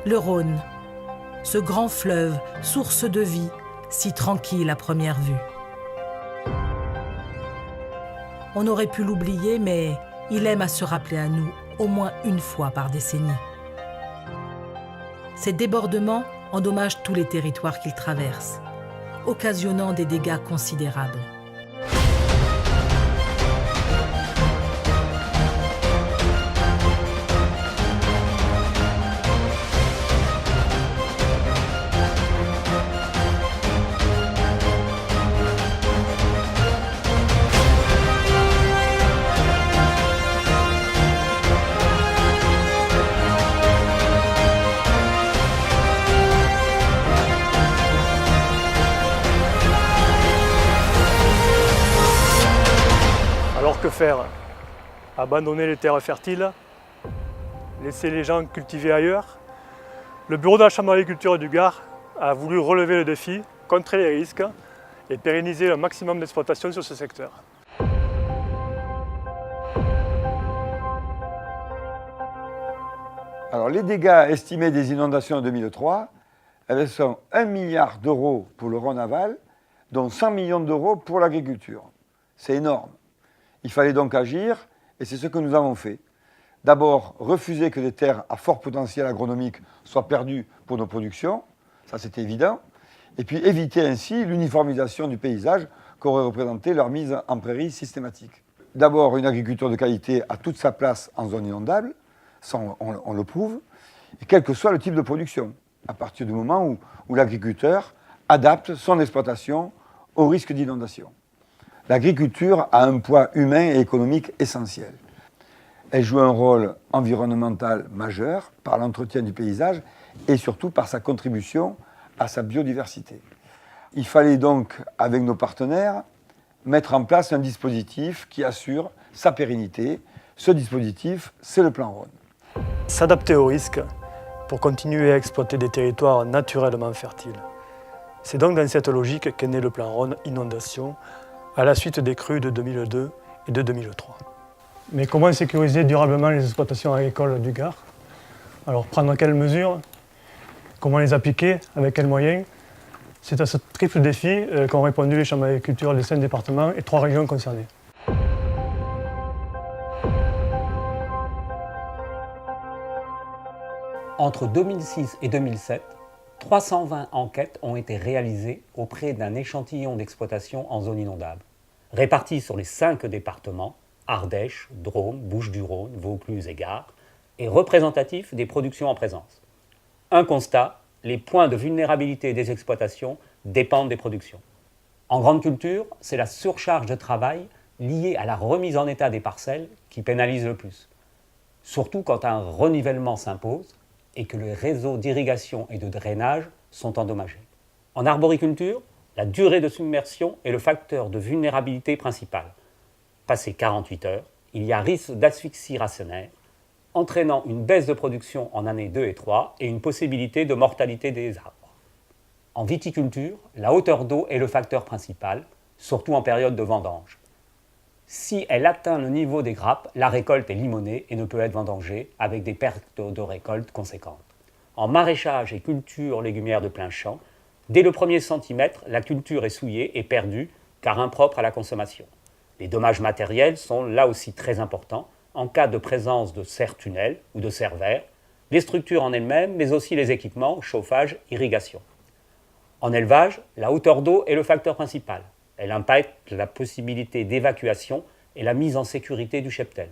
Le Rhône, ce grand fleuve, source de vie, si tranquille à première vue. On aurait pu l'oublier, mais il aime à se rappeler à nous au moins une fois par décennie. Ces débordements endommagent tous les territoires qu'il traverse, occasionnant des dégâts considérables. Alors que faire? Abandonner les terres fertiles? Laisser les gens cultiver ailleurs? Le bureau de la Chambre d'agriculture du Gard a voulu relever le défi, contrer les risques et pérenniser un maximum d'exploitation sur ce secteur. Alors, les dégâts estimés des inondations en 2003, elles sont 1 milliard d'euros pour le Rhône aval, dont 100 millions d'euros pour l'agriculture. C'est énorme. Il fallait donc agir, et c'est ce que nous avons fait. D'abord, refuser que des terres à fort potentiel agronomique soient perdues pour nos productions, ça c'était évident, et puis éviter ainsi l'uniformisation du paysage qu'aurait représenté leur mise en prairie systématique. D'abord, une agriculture de qualité a toute sa place en zone inondable, ça on le prouve, et quel que soit le type de production, à partir du moment où l'agriculteur adapte son exploitation au risque d'inondation. L'agriculture a un poids humain et économique essentiel. Elle joue un rôle environnemental majeur par l'entretien du paysage et surtout par sa contribution à sa biodiversité. Il fallait donc, avec nos partenaires, mettre en place un dispositif qui assure sa pérennité. Ce dispositif, c'est le plan Rhône. S'adapter aux risques pour continuer à exploiter des territoires naturellement fertiles. C'est donc dans cette logique qu'est né le plan Rhône Inondation, à la suite des crues de 2002 et de 2003. Mais comment sécuriser durablement les exploitations agricoles du Gard? Alors prendre quelles mesures? Comment les appliquer? Avec quels moyens? C'est à ce triple défi qu'ont répondu les chambres d'agriculture des 5 départements et 3 régions concernées. Entre 2006 et 2007, 320 enquêtes ont été réalisées auprès d'un échantillon d'exploitation en zone inondable, répartis sur les 5 départements, Ardèche, Drôme, Bouches-du-Rhône, Vaucluse et Gard, et représentatifs des productions en présence. Un constat, les points de vulnérabilité des exploitations dépendent des productions. En grande culture, c'est la surcharge de travail liée à la remise en état des parcelles qui pénalise le plus, surtout quand un renivellement s'impose et que les réseaux d'irrigation et de drainage sont endommagés. En arboriculture, la durée de submersion est le facteur de vulnérabilité principal. Passé 48 heures, il y a risque d'asphyxie racinaire, entraînant une baisse de production en années 2 et 3 et une possibilité de mortalité des arbres. En viticulture, la hauteur d'eau est le facteur principal, surtout en période de vendange. Si elle atteint le niveau des grappes, la récolte est limonée et ne peut être vendangée avec des pertes de récolte conséquentes. En maraîchage et culture légumière de plein champ, dès le premier centimètre, la culture est souillée et perdue car impropre à la consommation. Les dommages matériels sont là aussi très importants en cas de présence de serre-tunnel ou de serre-verre, les structures en elles-mêmes, mais aussi les équipements, chauffage, irrigation. En élevage, la hauteur d'eau est le facteur principal. Elle impacte la possibilité d'évacuation et la mise en sécurité du cheptel.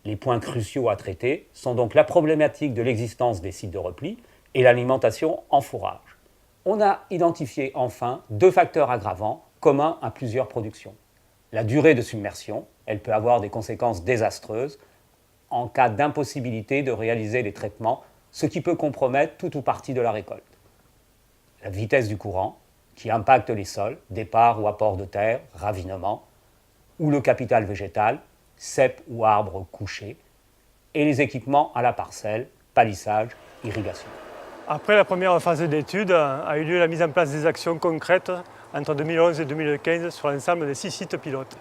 Les points cruciaux à traiter sont donc la problématique de l'existence des sites de repli et l'alimentation en fourrage. On a identifié enfin 2 facteurs aggravants communs à plusieurs productions. La durée de submersion, elle peut avoir des conséquences désastreuses en cas d'impossibilité de réaliser les traitements, ce qui peut compromettre tout ou partie de la récolte. La vitesse du courant, qui impacte les sols, départ ou apport de terre, ravinement, ou le capital végétal, cèpes ou arbres couchés, et les équipements à la parcelle, palissage, irrigation. Après la première phase d'étude, a eu lieu la mise en place des actions concrètes entre 2011 et 2015 sur l'ensemble des 6 sites pilotes.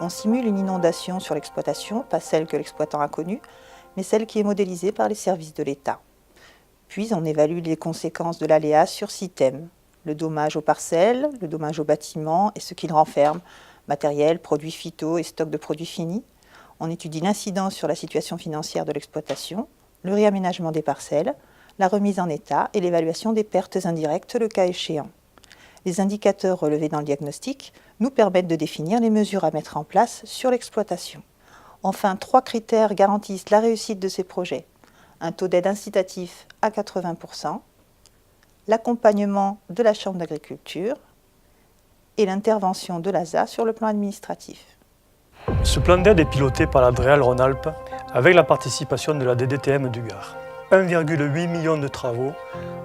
On simule une inondation sur l'exploitation, pas celle que l'exploitant a connue, mais celle qui est modélisée par les services de l'État. Puis on évalue les conséquences de l'aléa sur 6 thèmes. Le dommage aux parcelles, le dommage aux bâtiments et ce qu'ils renferment, matériel, produits phyto et stock de produits finis. On étudie l'incidence sur la situation financière de l'exploitation, le réaménagement des parcelles, la remise en état et l'évaluation des pertes indirectes le cas échéant. Les indicateurs relevés dans le diagnostic nous permettent de définir les mesures à mettre en place sur l'exploitation. Enfin, 3 critères garantissent la réussite de ces projets. Un taux d'aide incitatif à 80%, l'accompagnement de la Chambre d'agriculture et l'intervention de l'ASA sur le plan administratif. Ce plan d'aide est piloté par la DREAL Rhône-Alpes avec la participation de la DDTM du Gard. 1,8 million de travaux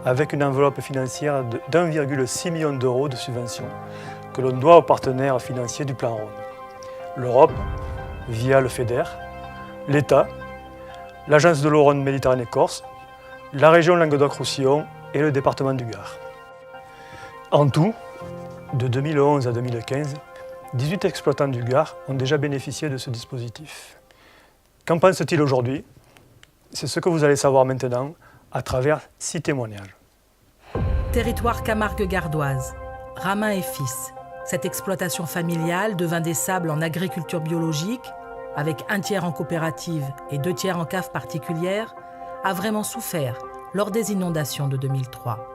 avec une enveloppe financière d'1,6 million d'euros de subventions que l'on doit aux partenaires financiers du plan Rhône. L'Europe, via le FEDER, l'État, l'Agence de l'eau Rhône-Méditerranée-Corse, la région Languedoc-Roussillon et le département du Gard. En tout, de 2011 à 2015, 18 exploitants du Gard ont déjà bénéficié de ce dispositif. Qu'en pense-t-il aujourd'hui? C'est ce que vous allez savoir maintenant à travers 6 témoignages. Territoire Camargue gardoise, Ramin et fils. Cette exploitation familiale de vin des sables en agriculture biologique, avec 1 tiers en coopérative et 2 tiers en cave particulière, a vraiment souffert lors des inondations de 2003.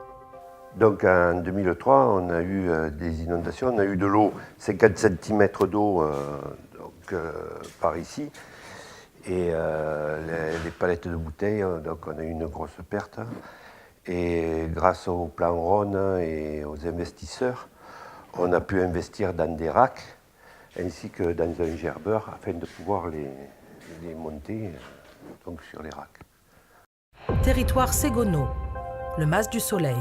Donc en 2003, on a eu des inondations, on a eu de l'eau, 50 cm d'eau par ici, et les palettes de bouteilles, donc on a eu une grosse perte. Et grâce au plan Rhône et aux investisseurs, on a pu investir dans des racks, ainsi que dans un gerbeur, afin de pouvoir les monter donc sur les racks. Territoire Ségono, le Mas du Soleil.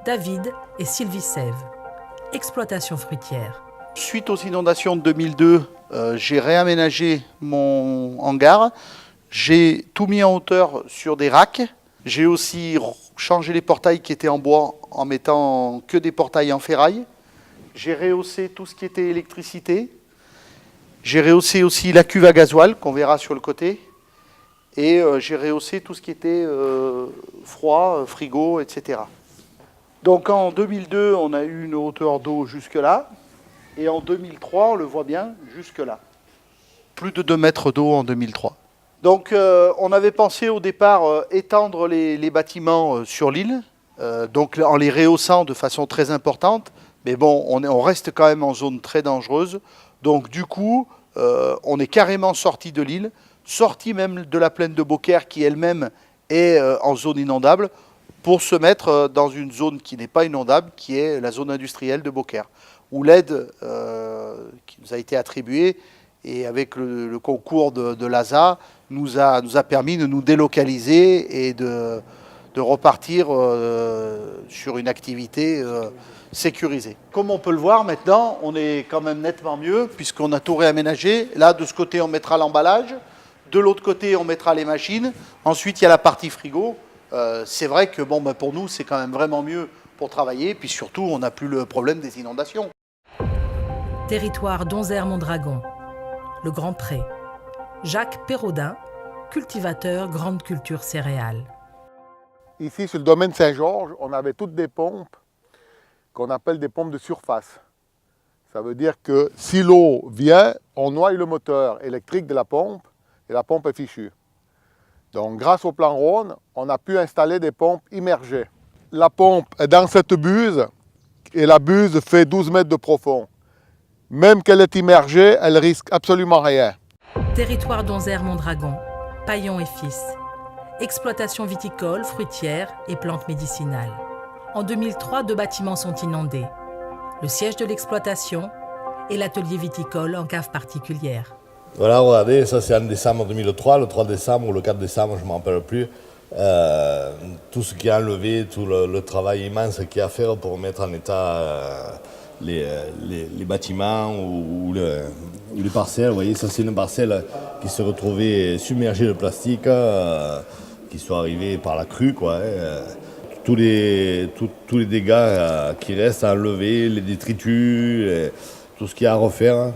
David et Sylvie Sève, exploitation fruitière. Suite aux inondations de 2002, j'ai réaménagé mon hangar. J'ai tout mis en hauteur sur des racks. J'ai aussi changé les portails qui étaient en bois en mettant que des portails en ferraille. J'ai rehaussé tout ce qui était électricité. J'ai rehaussé aussi la cuve à gasoil qu'on verra sur le côté. Et j'ai rehaussé tout ce qui était froid, frigo, etc. Donc en 2002, on a eu une hauteur d'eau jusque-là. Et en 2003, on le voit bien, jusque-là. Plus de 2 mètres d'eau en 2003. Donc on avait pensé au départ étendre les bâtiments sur l'île, donc en les rehaussant de façon très importante. Mais bon, on reste quand même en zone très dangereuse. Donc du coup, on est carrément sorti de l'île, sorti même de la plaine de Beaucaire qui elle-même est en zone inondable, pour se mettre dans une zone qui n'est pas inondable, qui est la zone industrielle de Beaucaire, où l'aide qui nous a été attribuée, et avec le concours de l'ASA, nous a permis de nous délocaliser et de repartir sur une activité sécurisée. Comme on peut le voir maintenant, on est quand même nettement mieux, puisqu'on a tout réaménagé. Là, de ce côté, on mettra l'emballage. De l'autre côté, on mettra les machines. Ensuite, il y a la partie frigo. C'est vrai que bon, pour nous, c'est quand même vraiment mieux pour travailler. Puis surtout, on n'a plus le problème des inondations. Territoire d'Onzère-Mondragon, le Grand Pré. Jacques Perraudin, cultivateur grande culture céréales. Ici, sur le domaine Saint-Georges, on avait toutes des pompes qu'on appelle des pompes de surface. Ça veut dire que si l'eau vient, on noie le moteur électrique de la pompe et la pompe est fichue. Donc, grâce au plan Rhône, on a pu installer des pompes immergées. La pompe est dans cette buse et la buse fait 12 mètres de profond. Même qu'elle est immergée, elle risque absolument rien. Territoire d'Onzère-Mondragon, Paillon et fils. Exploitation viticole, fruitière et plantes médicinales. En 2003, 2 bâtiments sont inondés. Le siège de l'exploitation et l'atelier viticole en cave particulière. Voilà, regardez, ça c'est en décembre 2003, le 3 décembre ou le 4 décembre, je ne me rappelle plus. Tout ce qui a enlevé, tout le travail immense qu'il y a à faire pour mettre en état les bâtiments ou les parcelles. Vous voyez, ça c'est une parcelle qui se retrouvait submergée de plastique, qui sont arrivés par la crue, quoi. Tous les dégâts qui restent à enlever, les détritus, tout ce qu'il y a à refaire.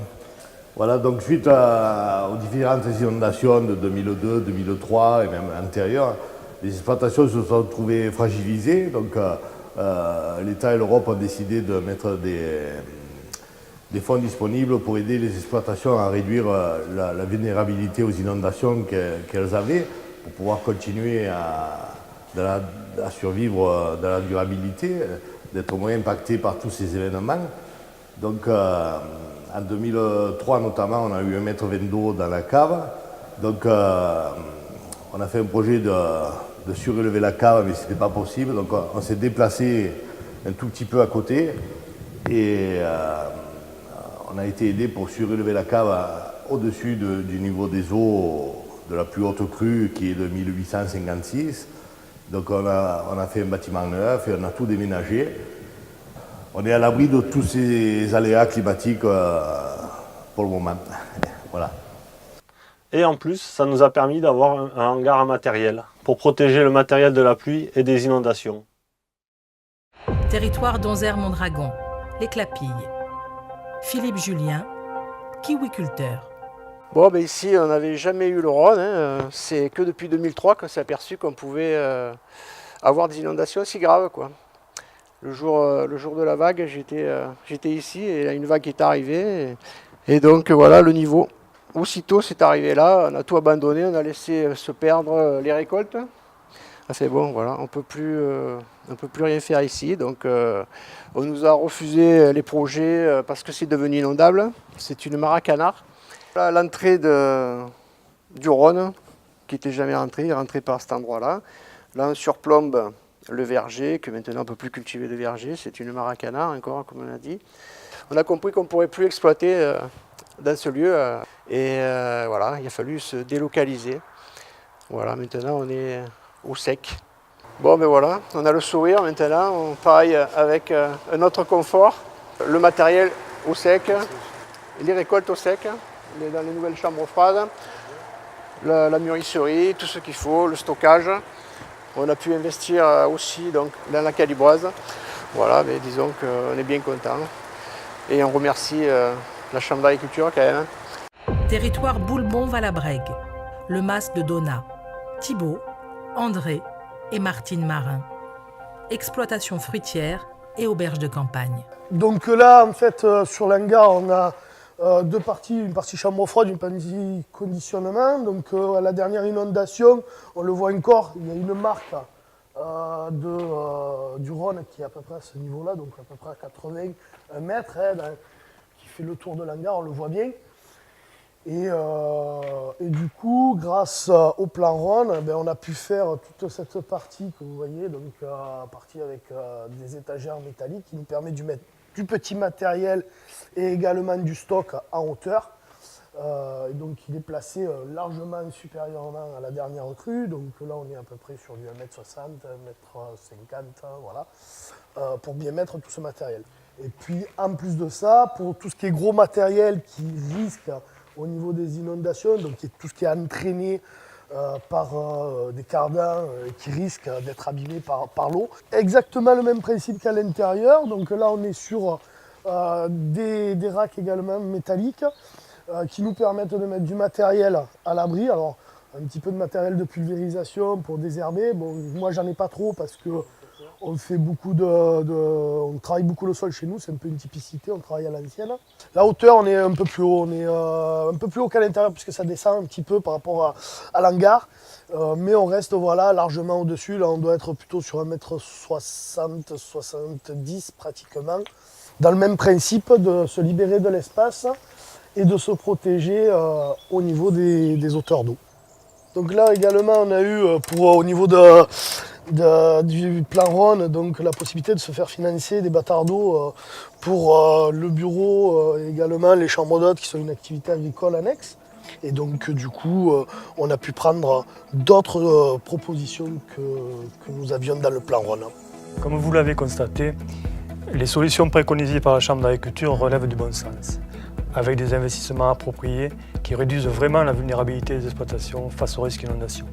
Voilà, donc suite aux différentes inondations de 2002, 2003 et même antérieures, les exploitations se sont trouvées fragilisées. Donc l'État et l'Europe ont décidé de mettre des fonds disponibles pour aider les exploitations à réduire la vulnérabilité aux inondations qu'elles avaient, pour pouvoir continuer à survivre dans la durabilité, d'être moins impactées par tous ces événements. Donc en 2003 notamment, on a eu 1,20 m d'eau dans la cave. Donc on a fait un projet de surélever la cave, mais ce n'était pas possible. Donc on s'est déplacé un tout petit peu à côté et on a été aidé pour surélever la cave au-dessus du niveau des eaux de la plus haute crue qui est de 1856. Donc on a fait un bâtiment neuf et on a tout déménagé. On est à l'abri de tous ces aléas climatiques pour le moment. Voilà. Et en plus, ça nous a permis d'avoir un hangar à matériel pour protéger le matériel de la pluie et des inondations. Territoire d'Onzère-Mondragon, les Clapilles. Philippe Julien, kiwiculteur. Bon, ben ici, on n'avait jamais eu le Rhône. C'est que depuis 2003 qu'on s'est aperçu qu'on pouvait avoir des inondations si graves, quoi. Le jour de la vague, j'étais ici et là, une vague est arrivée. Et donc voilà le niveau. Aussitôt c'est arrivé là, on a tout abandonné, on a laissé se perdre les récoltes. Ah, c'est bon, voilà, on peut plus rien faire ici. Donc on nous a refusé les projets parce que c'est devenu inondable. C'est une mare à canard. L'entrée du Rhône, qui n'était jamais rentrée, est rentrée par cet endroit-là. Là on surplombe le verger, que maintenant on ne peut plus cultiver de verger, c'est une mare à canard encore, comme on a dit. On a compris qu'on ne pourrait plus exploiter dans ce lieu et voilà, il a fallu se délocaliser. Voilà, maintenant on est au sec. Bon, ben voilà, on a le sourire maintenant, on travaille avec un autre confort, le matériel au sec, les récoltes au sec, dans les nouvelles chambres froides, la mûrisserie, tout ce qu'il faut, le stockage. On a pu investir aussi donc, dans la caliboise. Voilà, mais disons qu'on est bien content. Et on remercie la Chambre d'agriculture quand même. Territoire Boulbon-Valabrègue, le mas de Donat, Thibault, André et Martine Marin. Exploitation fruitière et auberge de campagne. Donc là, en fait, sur l'hangar, on a deux parties, une partie chambre froide, une partie conditionnement. Donc à la dernière inondation, on le voit encore, il y a une marque du Rhône qui est à peu près à ce niveau-là, donc à peu près à 80 mètres, qui fait le tour de l'hangar, on le voit bien. Et du coup, grâce au plan Rhône, on a pu faire toute cette partie que vous voyez, donc partie avec des étagères métalliques qui nous permet de mettre du petit matériel et également du stock en hauteur. Et donc il est placé largement supérieurement à la dernière crue. Donc là on est à peu près sur du 1,60 m, 1,50 m, voilà, pour bien mettre tout ce matériel. Et puis en plus de ça, pour tout ce qui est gros matériel qui risque au niveau des inondations, donc tout ce qui est entraîné par des cardans qui risquent d'être abîmés par l'eau. Exactement le même principe qu'à l'intérieur, donc là on est sur des racks également métalliques qui nous permettent de mettre du matériel à l'abri. Alors un petit peu de matériel de pulvérisation pour désherber. Bon, moi j'en ai pas trop parce que on fait beaucoup on travaille beaucoup le sol chez nous, c'est un peu une typicité, on travaille à l'ancienne. La hauteur, on est un peu plus haut, on est un peu plus haut qu'à l'intérieur puisque ça descend un petit peu par rapport à l'hangar. Mais on reste voilà, largement au-dessus, là on doit être plutôt sur 1,60 m, 70 pratiquement. Dans le même principe de se libérer de l'espace et de se protéger au niveau des hauteurs d'eau. Donc là également on a eu au niveau du plan Rhône, donc la possibilité de se faire financer des bâtards d'eau pour le bureau et également les chambres d'hôtes qui sont une activité agricole annexe. Et donc du coup on a pu prendre d'autres propositions que nous avions dans le plan Rhône. Comme vous l'avez constaté, les solutions préconisées par la Chambre d'agriculture relèvent du bon sens, avec des investissements appropriés qui réduisent vraiment la vulnérabilité des exploitations face au risque d'inondation.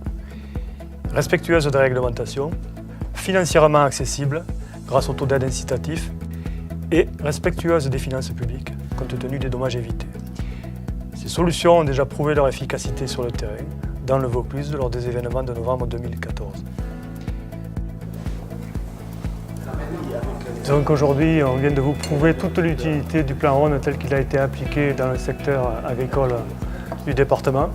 Respectueuse des réglementations, financièrement accessible grâce au taux d'aide incitatif et respectueuse des finances publiques compte tenu des dommages évités. Ces solutions ont déjà prouvé leur efficacité sur le terrain, dans le Vaucluse, lors des événements de novembre 2014. Donc aujourd'hui, on vient de vous prouver toute l'utilité du plan Rhône tel qu'il a été appliqué dans le secteur agricole du département.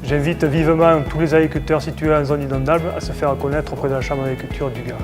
J'invite vivement tous les agriculteurs situés en zone inondable à se faire connaître auprès de la Chambre d'agriculture du Gard.